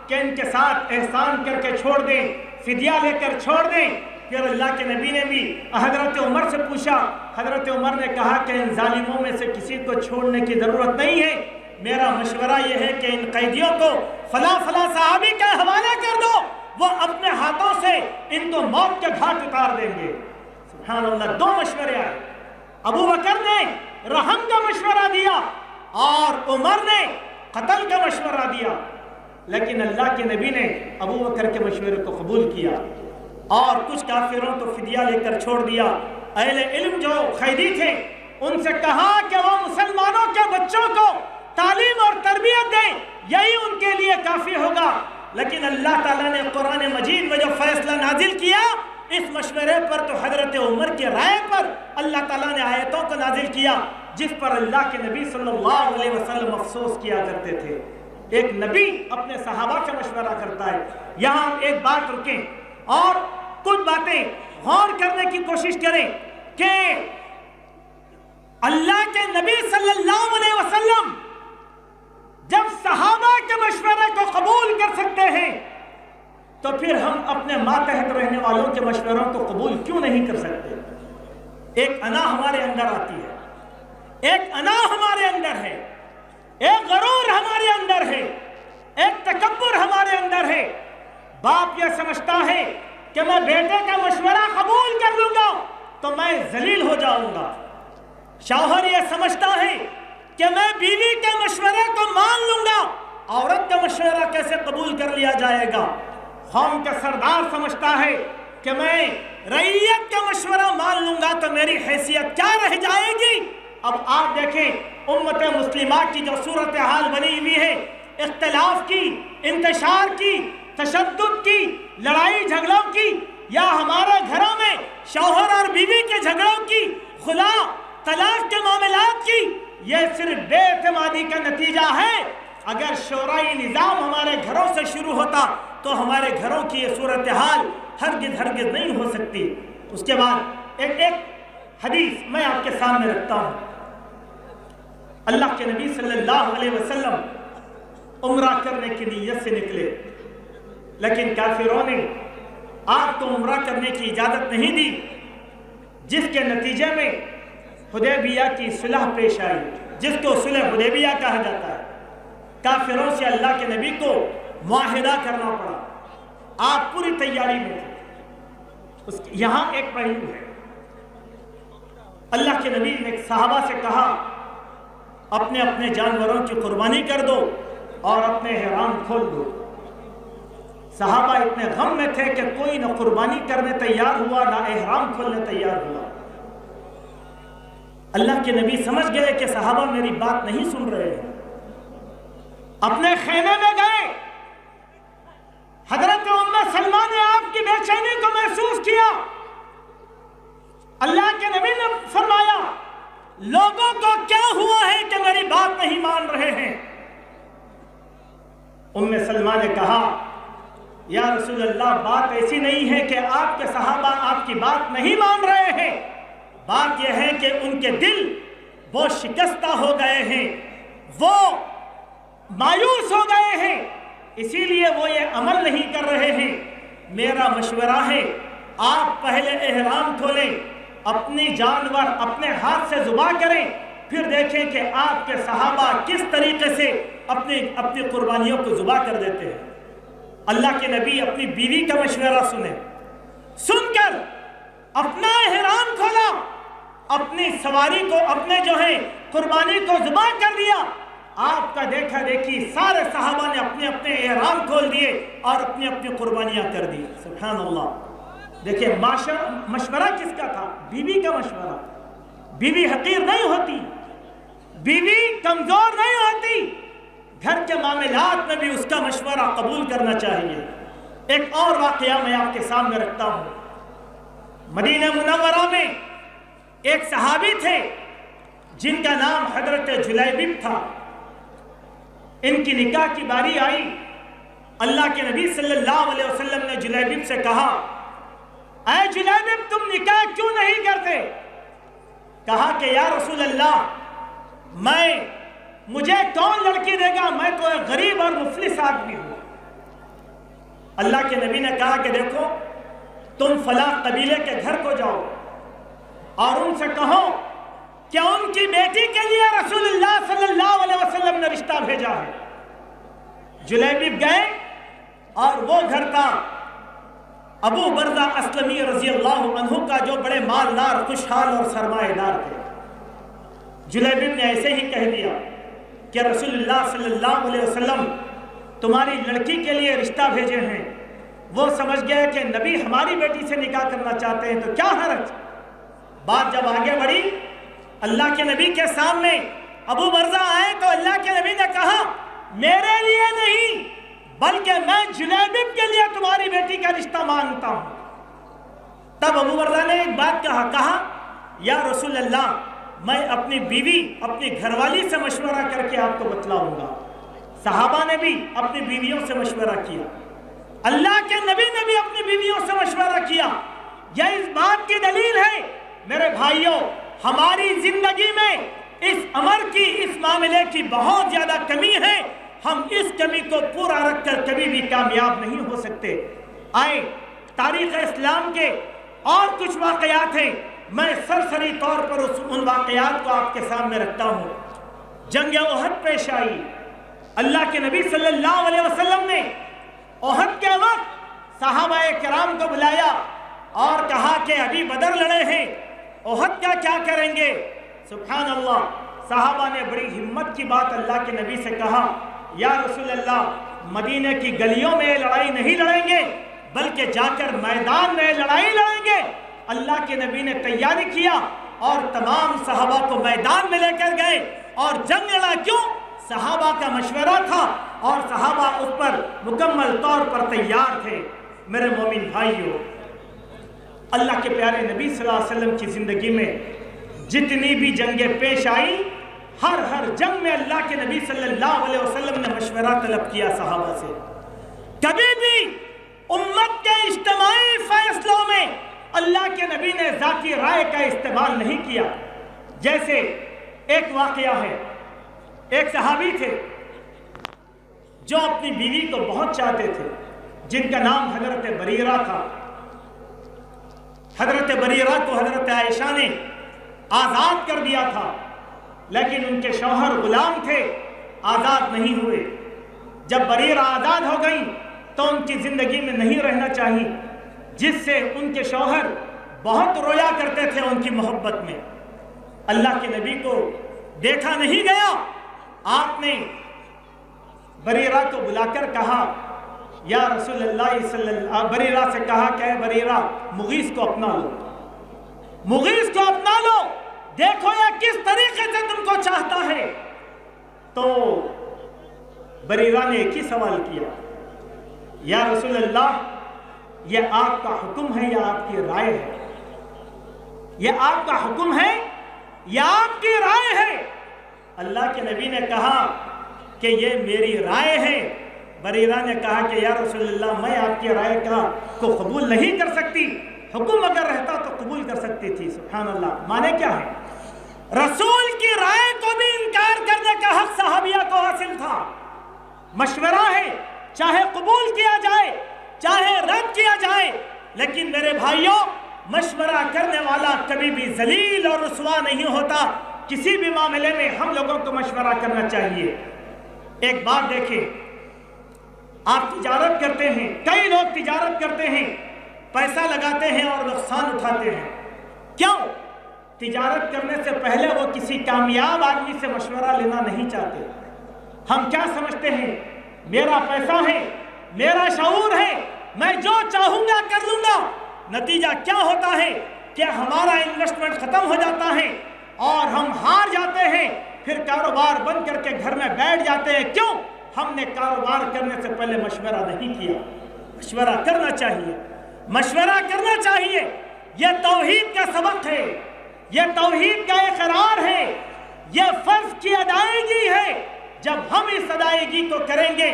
कि इनके साथ एहसान करके छोड़ दें, फिदिया लेकर छोड़ दें। फिर अल्लाह के नबी ने भी हज़रत उमर से पूछा। हज़रत उमर ने कहा कि इन जालिमों में से किसी को छोड़ने की ज़रूरत नहीं है, मेरा मशवरा यह है कि इन कैदियों को फला फला सहाबी का हवाला कर दो, वो अपने हाथों से इनको मौत के घाट उतार देंगे। सुभान अल्लाह, दो मशवरे आए। अबू बकर ने रहम का मशवरा दिया और उमर ने कत्ल का मशवरा दिया, लेकिन अल्लाह के नबी ने अबू बकर के मशवरे को कबूल किया और कुछ काफिरों को फिदिया लेकर छोड़ दिया। अहले इल्म जो खैदी थे उनसे कहा कि वो मुसलमानों के बच्चों को तालीम और तरबियत दें, यही उनके लिए काफी होगा। लेकिन अल्लाह ताला ने कुरान मजीद में जो फैसला नाजिल किया, इस मशवरे पर तो हजरत उमर की राय पर अल्लाह ताला ने आयतों को नाजिल किया, जिस पर अल्लाह के नबी सल्लल्लाहु अलैहि वसल्लम अफसोस किया करते थे। एक नबी अपने सहाबा का मशवरा करता है। यहाँ एक बात रुकें और कुछ बातें गौर करने की कोशिश करें कि अल्लाह के नबी सल्लल्लाहु अलैहि वसल्लम जब सहाबा के मशवरे को कबूल कर सकते हैं, तो फिर हम अपने मातहत रहने वालों के मशवरों को कबूल क्यों नहीं कर सकते? एक अना हमारे अंदर आती है, एक अना हमारे अंदर है, एक गरूर हमारे अंदर है, एक तकब्बुर हमारे अंदर है। बाप यह समझता है कि मैं बेटे का मशवरा कबूल कर लूंगा तो मैं जलील हो जाऊंगा। शौहर यह समझता है कि मैं बीवी के मशवरे को मान लूंगा, औरत का मशवरा कैसे कबूल कर लिया जाएगा। कौम का सरदार समझता है कि मैं रईयत का मशवरा मान लूंगा तो मेरी हैसियत क्या रह जाएगी। अब आप देखें उम्मत मुस्लिमा की जो सूरत हाल बनी हुई है, इख्तिलाफ की, इंतशार की, तशद्दुद की, लड़ाई झगड़ों की, या हमारे घरों में शौहर और बीवी के झगड़ों की, खुला तलाक के मामलात की, यह सिर्फ बेएतमादी का नतीजा है। अगर शोराई निज़ाम हमारे घरों से शुरू होता तो हमारे घरों की ये सूरत हाल हरगिज़ नहीं हो सकती। उसके बाद एक हदीस मैं आपके सामने रखता हूँ। अल्लाह के नबी सल्लल्लाहु अलैहि वसल्लम उम्रा करने की नीयत से निकले, लेकिन काफिरों ने आपको उम्रा करने की इजाज़त नहीं दी, जिसके नतीजे में हुदैबिया की सुलह पेश आई, जिसको सुलह हुदैबिया कहा जाता है। काफिरों से अल्लाह के नबी को मुआहिदा करना पड़ा। आप पूरी तैयारी में थे। यहाँ एक पहलू है, अल्लाह के नबी ने सहाबा से कहा अपने अपने जानवरों की कुर्बानी कर दो और अपने एहराम खोल दो। सहाबा इतने गम में थे कि कोई न कुर्बानी करने तैयार हुआ, ना एहराम खोलने तैयार हुआ। अल्लाह के नबी समझ गए कि सहाबा मेरी बात नहीं सुन रहे हैं, अपने खेमे में गए। हजरत उम्मे सलमा ने आपकी बेचैनी को महसूस किया। अल्लाह के नबी ने फरमाया, लोगों को क्या हुआ है कि मेरी बात नहीं मान रहे हैं? उम्मे सलमा ने कहा, या रसूल अल्लाह, बात ऐसी नहीं है कि आपके सहाबा आपकी बात नहीं मान रहे हैं। बात यह है कि उनके दिल वो शिकस्ता हो गए हैं, वो मायूस हो गए हैं, इसीलिए वो ये अमल नहीं कर रहे हैं। मेरा मशवरा है, आप पहले एहराम खोलें, अपनी जानवर अपने हाथ से ज़ुबा करें, फिर देखें कि आपके सहाबा किस तरीके से अपनी कुर्बानियों को ज़ुबा कर देते हैं। अल्लाह के नबी अपनी बीवी का मशवरा सुने, सुनकर अपना एहराम खोला, अपनी सवारी को, अपने जो है कुर्बानी को ज़ुबा कर दिया। आपका देखा देखी सारे सहाबा ने अपने अपने एहराम खोल दिए और अपनी अपनी कुर्बानियां कर दी। सुभान अल्लाह। देखिए मशवरा किसका था? बीवी का मशवरा। बीवी हकीर नहीं होती, बीवी कमजोर नहीं होती, घर के मामलात में भी उसका मशवरा कबूल करना चाहिए। एक और वाकया मैं आपके सामने रखता हूँ। मदीना मुनव्वरा में एक सहाबी थे जिनका नाम हजरत जुलैबिब था। इनकी निकाह की बारी आई। अल्लाह के नबी सल्लल्लाहु अलैहि वसल्लम ने जुलैबिब से कहा, ऐ जुलैबिब तुम निकाह क्यों नहीं करते? कहा कि या रसूल अल्लाह मुझे कौन लड़की देगा, मैं तो एक गरीब और मुफलिस आदमी हूं। अल्लाह के नबी ने कहा कि देखो तुम फला कबीले के घर को जाओ और उनसे कहो कि उनकी बेटी के लिए रसूलुल्लाह सल्लल्लाहु अलैहि वसल्लम ने रिश्ता भेजा है। जुलैबिब गए और वो घर था अबू बर्दा अस्लमी रजी अल्लाह अन्हु का, जो बड़े मालदार, खुशहाल और सरमाएदार थे। जुलैबिब ने ऐसे ही कह दिया कि रसूलुल्लाह सल्लल्लाहु अलैहि वसल्लम तुम्हारी लड़की के लिए रिश्ता भेजे हैं। वो समझ गए कि नबी हमारी बेटी से निकाह करना चाहते हैं, तो क्या हर्ज। बात जब आगे बढ़ी, अल्लाह के नबी के सामने अबू बर्जा आए तो अल्लाह के नबी ने कहा मेरे लिए नहीं बल्कि मैं जुलैबिब के लिए तुम्हारी बेटी का रिश्ता मांगता हूं। तब अबू बर्जा ने एक बात कहा या रसूल अल्लाह मैं अपनी बीवी, अपनी घरवाली से मशवरा करके आपको बतलाऊंगा। सहाबा ने भी अपनी बीवियों से मशवरा किया, अल्लाह के नबी ने भी अपनी बीवियों से मशवरा किया। यह इस बात की दलील है मेरे भाइयों, हमारी जिंदगी में इस अमर की, इस मामले की बहुत ज्यादा कमी है। हम इस कमी को पूरा रखकर कभी भी कामयाब नहीं हो सकते। आए तारीख इस्लाम के और कुछ वाकयात हैं, मैं सरसरी तौर पर उन वाकयात को आपके सामने रखता हूँ। जंग ओहद पेश आई, अल्लाह के नबी सल्लल्लाहु अलैहि वसल्लम ने ओहद के वक्त सहाबाए किराम को बुलाया और कहा कि अभी बदर लड़े हैं, ओहद का क्या करेंगे। सुभान अल्लाह, सहाबा ने बड़ी हिम्मत की बात अल्लाह के नबी से कहा या रसूल अल्लाह मदीने की गलियों में लड़ाई नहीं लड़ेंगे बल्कि जाकर मैदान में लड़ाई लड़ेंगे। अल्लाह के नबी ने तैयारी किया और तमाम सहाबा को मैदान में लेकर गए और जंग लड़ा। क्यों? सहाबा का मशवरा था और सहाबा उस पर मुकम्मल तौर पर तैयार थे। मेरे मोमिन भाइयों, अल्लाह के प्यारे नबी सल्लल्लाहु अलैहि वसल्लम की जिंदगी में जितनी भी जंगें पेश आई, हर जंग में अल्लाह के नबी सल्लल्लाहु अलैहि वसल्लम ने मशवरा तलब किया सहाबा से। कभी भी उम्मत के इज्तिमाई फैसलों में अल्लाह के नबी ने जाती राय का इस्तेमाल नहीं किया। जैसे एक वाकया है, एक सहाबी थे जो अपनी बीवी को बहुत चाहते थे, जिनका नाम हजरत बरीरा था। हजरत बरीरा को हजरत आयशा ने आज़ाद कर दिया था, लेकिन उनके शौहर गुलाम थे, आज़ाद नहीं हुए। जब बरीरा आज़ाद हो गई तो उनकी ज़िंदगी में नहीं रहना चाहिए, जिससे उनके शौहर बहुत रोया करते थे उनकी मोहब्बत में। अल्लाह के नबी को देखा नहीं गया, आपने बरीरा को बुलाकर कहा या रसूल अल्लाह सल्लल्लाहु, बरीरा से कहा कि बरीरा मुगीस को अपना लो, मुगीस को अपना लो, देखो ये किस तरीके से तुमको चाहता है। तो बरीरा ने एक ही सवाल किया, या रसूल अल्लाह ये आपका हुक्म है या आपकी राय है? ये आपका हुक्म है या आपकी राय है? अल्लाह के नबी ने कहा कि ये मेरी राय है। बरीरा ने कहा कि या रसूल अल्लाह मैं आपकी राय को कबूल नहीं कर सकती, हुक्म अगर रहता तो कबूल कर सकती थी। सुभान अल्लाह, माने क्या है, रसूल की राय को भी इनकार करने का हक सहाबिया को हासिल था। मशवरा है, चाहे कबूल किया जाए चाहे रद्द किया जाए, लेकिन मेरे भाइयों मशवरा करने वाला कभी भी जलील और रुसवा नहीं होता। किसी भी मामले में हम लोगों को मशवरा करना चाहिए। एक बात देखें, आप तिजारत करते हैं, कई लोग तिजारत करते हैं, पैसा लगाते हैं और नुकसान उठाते हैं। क्यों? तिजारत करने से पहले वो किसी कामयाब आदमी से मशवरा लेना नहीं चाहते। हम क्या समझते हैं, मेरा पैसा है, मेरा शऊर है, मैं जो चाहूंगा कर लूंगा। नतीजा क्या होता है कि हमारा इन्वेस्टमेंट खत्म हो जाता है और हम हार जाते हैं, फिर कारोबार बंद करके घर में बैठ जाते हैं। क्यों? हमने कारोबार करने से पहले मशवरा नहीं किया। मशवरा करना चाहिए, मशवरा करना चाहिए। यह तौहीद का सबक है, यह तौहीद का इकरार है, यह फर्ज की अदायगी है। जब हम इस अदायगी को करेंगे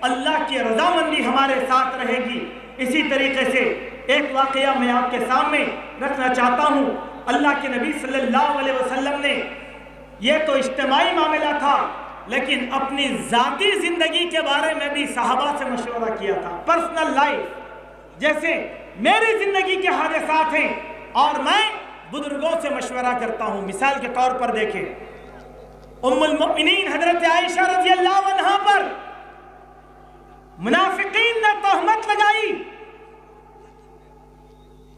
अल्लाह की रजामंदी हमारे साथ रहेगी। इसी तरीके से एक वाकया मैं आपके सामने रखना चाहता हूँ। अल्लाह के नबी सल्लल्लाहु अलैहि वसल्लम ने, यह तो इज्तिमाई मामला था, लेकिन अपनी ज़ाती ज़िंदगी के बारे में भी सहाबा से मशवरा किया था। पर्सनल लाइफ, जैसे मेरी ज़िंदगी के हादसात हैं और मैं बुजुर्गों से मशवरा करता हूँ। मिसाल के तौर पर देखें, उम्मुल मोमिनीन हजरत आयशा रज़ी अल्लाहु अन्हा पर मुनाफिकीन ने तहमत लगाई।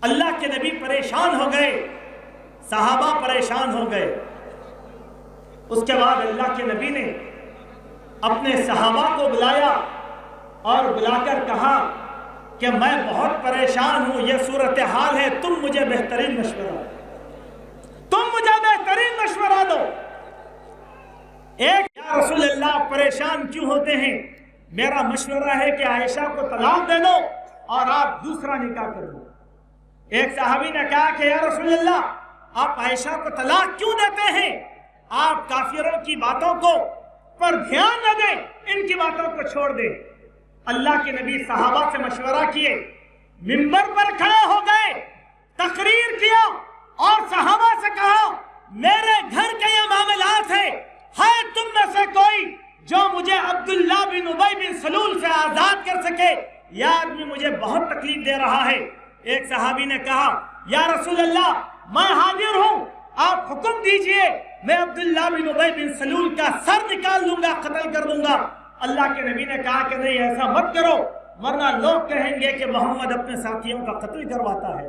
अल्लाह के नबी परेशान हो गए, सहाबा परेशान हो गए। उसके बाद अल्लाह के नबी ने अपने सहाबा को बुलाया और बुलाकर कहा कि मैं बहुत परेशान हूं, यह सूरत हाल है, तुम मुझे बेहतरीन मशवरा दो। एक, या रसूल अल्लाह परेशान क्यों होते हैं? मेरा मशवरा है कि आयशा को तलाक दे दो और आप दूसरा निकाह कर दो। एक सहाबी ने कहा कि या रसूल अल्लाह, आप आयशा को तलाक क्यों देते हैं? आप काफिरों की बातों को पर ध्यान न दें, इनकी बातों को छोड़ दें। अल्लाह के नबी सहाबा से मशवरा किए, मिंबर पर खड़े हो गए, तकरीर किया और सहाबा से कहा, मेरे घर के ये मामलात है तुम में से कोई जो मुझे अब्दुल्ला बिन उबई बिन सलूल से आजाद कर सके? यह आदमी मुझे बहुत तकलीफ दे रहा है। एक सहाबी ने कहा, या रसूल अल्लाह, मैं हाजिर हूं, आप हुक्म दीजिए, मैं अब्दुल्ला बिन उबई बिन सलूल का सर निकाल लूंगा, कत्ल कर दूंगा। अल्लाह के नबी ने कहा कि नहीं, ऐसा मत करो, वरना लोग कहेंगे कि मोहम्मद अपने साथियों का कत्ल करवाता है।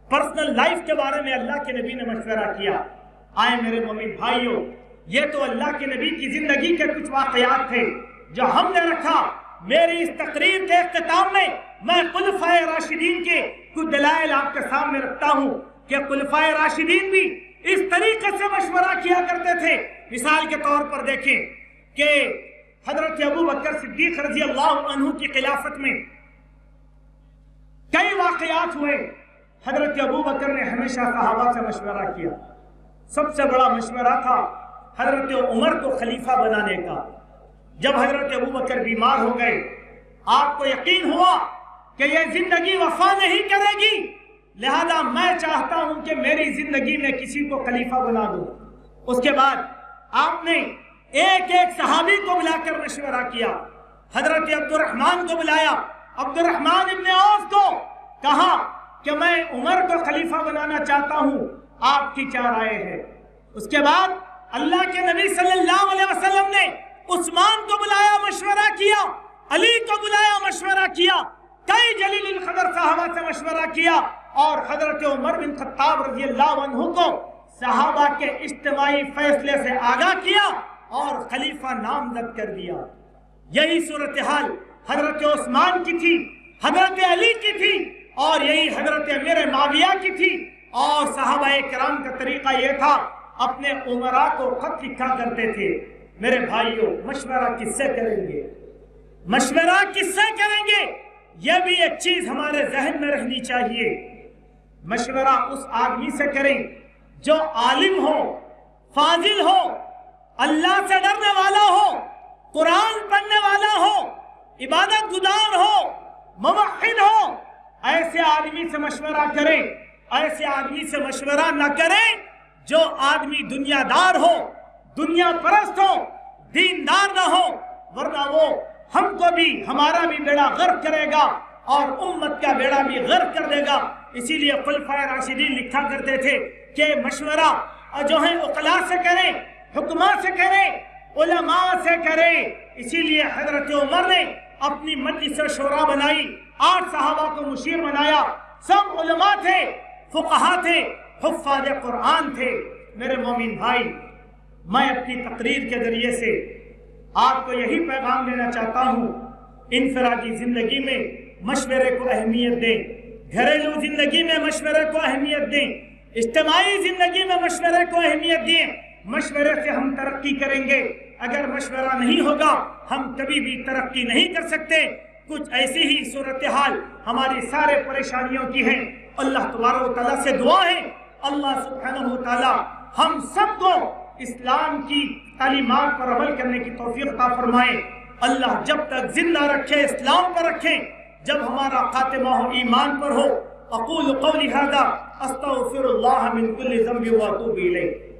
पर्सनल लाइफ के बारे में अल्लाह के नबी ने मशवरा किया। आए मेरे मोमिन भाइयों, ये तो अल्लाह के नबी की जिंदगी के कुछ वाकयात थे जो हमने रखा। मेरी इस तकरीर के इख्तिताम में मैं खुलफाए राशिदीन के कुछ दलाइल आपके सामने रखता हूँ कि खुलफाए राशिदीन भी इस तरीके से मशवरा किया करते थे। मिसाल के तौर पर देखें कि हजरत अबू बकर सिद्दीक रज़ी अल्लाहु अन्हु की खिलाफत में कई वाकयात हुए। हजरत अबू बकर ने हमेशा सहाबा से मशवरा किया। सबसे बड़ा मशवरा था हजरत उमर को खलीफा बनाने का। जब हजरत अबू बकर बीमार हो गए, आपको यकीन हुआ कि यह जिंदगी वफा नहीं करेगी, लिहाजा मैं चाहता हूं कि मेरी जिंदगी में किसी को खलीफा बना दूं। उसके बाद आपने एक एक सहाबी को बुलाकर मशवरा किया। हजरत अब्दुर्रहमान को बुलाया, अब्दुर्रहमान इब्न औफ को कहा कि मैं उमर को खलीफा बनाना चाहता हूं, आपकी क्या राय है? उसके बाद अल्लाह के नबी सल्लल्लाहु अलैहि वसल्लम ने उस्मान को बुलाया, मशवरा किया, अली को बुलाया, मशवरा किया, कई जलील क़दर सहाबा से मशवरा किया और हजरत उमर बिन खत्ताब रज़ी अल्लाहु अन्हु को सहाबा के इज्तिमाई फैसले से आगाह किया और खलीफा नामजद कर दिया। यही सूरत हाल हजरत उस्मान की थी, हजरत अली की थी और यही हजरत अमीर माविया की थी। और सहाबाए किराम का तरीका यह था, अपने उमरा को खत लिखा करते थे। मेरे भाइयों, मशवरा किससे करेंगे? मशवरा किससे करेंगे? यह भी एक चीज हमारे जहन में रहनी चाहिए। मशवरा उस आदमी से करें जो आलिम हो, फाजिल हो, अल्लाह से डरने वाला हो, कुरान पढ़ने वाला हो, इबादत गुजार हो, मुवहिद हो। ऐसे आदमी से मशवरा करें। ऐसे आदमी से मशवरा न करें जो आदमी दुनियादार हो, दुनिया परस्त हो, दीनदार न हो, वरना वो हमको भी, हमारा भी बेड़ा गर्क करेगा और उम्मत का बेड़ा भी गर्क कर देगा। इसीलिए खुलफाए राशिदीन लिखा करते थे कि मशवरा जो है उकला से करें, हुक्मा से करें, उलमा से करें। इसीलिए हजरत उमर ने अपनी मजलिस शूरा बनाई, 8 सहाबा को मुशीर बनाया। सब उलमा थे, फुक़हा थे, हुफ़्फ़ाज़ कुरान थे। मेरे मोमिन भाई, मैं अपनी तकरीर के जरिए से आपको यही पैगाम देना चाहता हूँ, इनफरादी ज़िंदगी में मशवरे को अहमियत दें, घरेलू ज़िंदगी में मशवरे को अहमियत दें, इज्तिमाई ज़िंदगी में मशवरे को अहमियत दें। मशवरे से हम तरक्की करेंगे। अगर मशवरा नहीं होगा, हम कभी भी तरक्की नहीं कर सकते। कुछ ऐसी ही सूरत हाल हमारी सारे परेशानियों की है। अल्लाह तबारक व तआला से दुआ है, अल्लाह सुब्हानहु व तआला हम सबको इस्लाम की तालीमात पर अमल करने की तौफीक अता फरमाए। अल्लाह जब तक जिंदा रखे, इस्लाम पर रखे, जब हमारा खातिमा हो ईमान पर हो, اقول قولی ھذا استغفر اللہ من کل ذنب واتوب الیہ.